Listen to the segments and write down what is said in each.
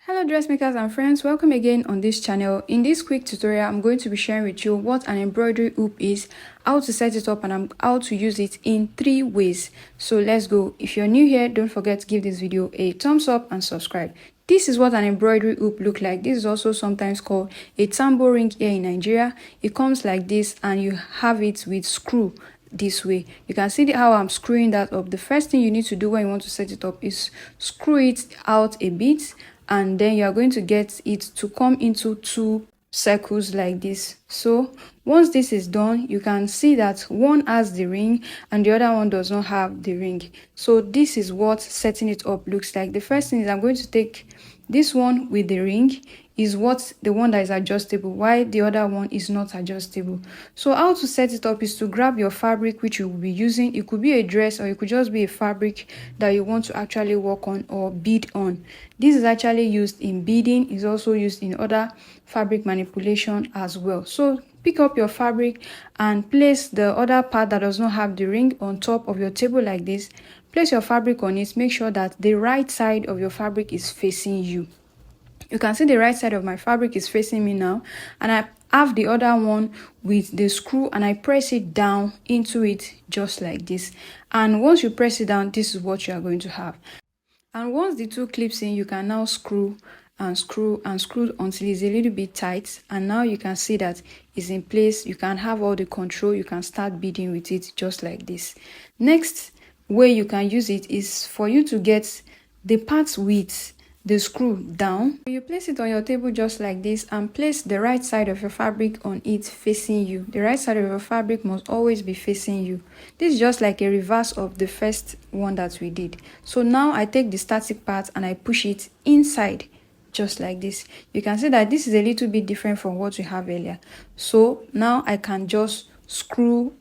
Hello dressmakers and friends, welcome again on this channel. In this quick tutorial, I'm going to be sharing with you what an embroidery hoop is, how to set it up, and how to use it in 3 ways. So let's go. If you're new here, don't forget to give this video a thumbs up and subscribe. This is what an embroidery hoop looks like. This is also sometimes called a tambo ring here in Nigeria. It comes like this and you have it with screw this way. You can see how I'm screwing that up. The first thing you need to do when you want to set it up is screw it out a bit, and then you are going to get it to come into 2 circles like this. So once this is done, you can see that one has the ring and the other one does not have the ring. So this is what setting it up looks like. The first thing is I'm going to take this one with the ring, is the one that is adjustable, while the other one is not adjustable. So how to set it up is to grab your fabric which you will be using. It could be a dress or it could just be a fabric that you want to actually work on or bead on. This is actually used in beading. It's also used in other fabric manipulation as well. So pick up your fabric and place the other part that does not have the ring on top of your table like this. Place your fabric on it. Make sure that the right side of your fabric is facing you. You can see the right side of my fabric is facing me now, and I have the other one with the screw, and I press it down into it just like this. And once you press it down, this is what you are going to have. And once the 2 clips in, you can now screw and screw and screw until it's a little bit tight, and now you can see that it's in place. You can have all the control. You can start beading with it just like this. Next way you can use it is for you to get the parts with the screw down. You place it on your table just like this and place the right side of your fabric on it facing you. The right side of your fabric must always be facing you. This is just like a reverse of the first one that we did. So now I take the static part and I push it inside just like this. You can see that this is a little bit different from what we have earlier. So now I can just screw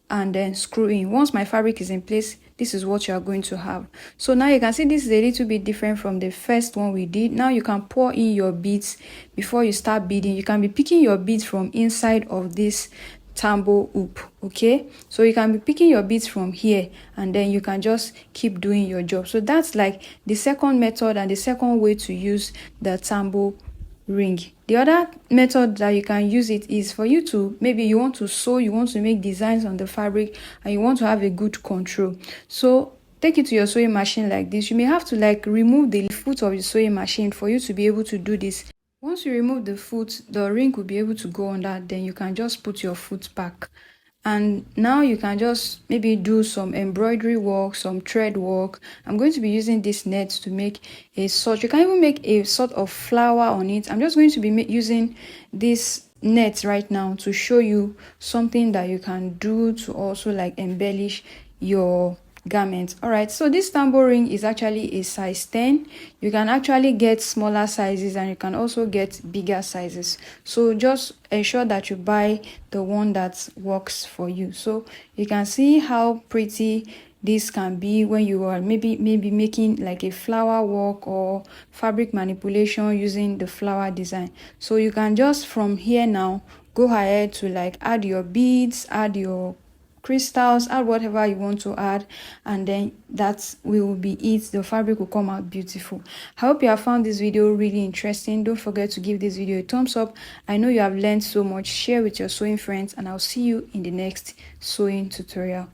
and then screw in. Once my fabric is in place, this is what you are going to have. So now you can see this is a little bit different from the first one we did. Now you can pour in your beads before you start beading. You can be picking your beads from inside of this tambo hoop, okay? So you can be picking your beads from here and then you can just keep doing your job. So that's like the second method and the second way to use the tambo ring. The other method that you can use it is for you to, maybe you want to sew, you want to make designs on the fabric, and you want to have a good control. So take it to your sewing machine like this. You may have to like remove the foot of the sewing machine for you to be able to do this. Once you remove the foot, the ring will be able to go on that. Then you can just put your foot back. And now you can just maybe do some embroidery work, some thread work. I'm going to be using this net to make a sort. You can even make a sort of flower on it. I'm just going to be using this net right now to show you something that you can do to also like embellish your garment. All right, so this tambo ring is actually a size 10. You can actually get smaller sizes and you can also get bigger sizes. So just ensure that you buy the one that works for you. So you can see how pretty this can be when you are maybe making like a flower work or fabric manipulation using the flower design. So you can just from here now go ahead to like add your beads, add your crystals, add whatever you want to add, and then that will be it. The fabric will come out beautiful. I hope you have found this video really interesting. Don't forget to give this video a thumbs up. I know you have learned so much. Share with your sewing friends, and I'll see you in the next sewing tutorial.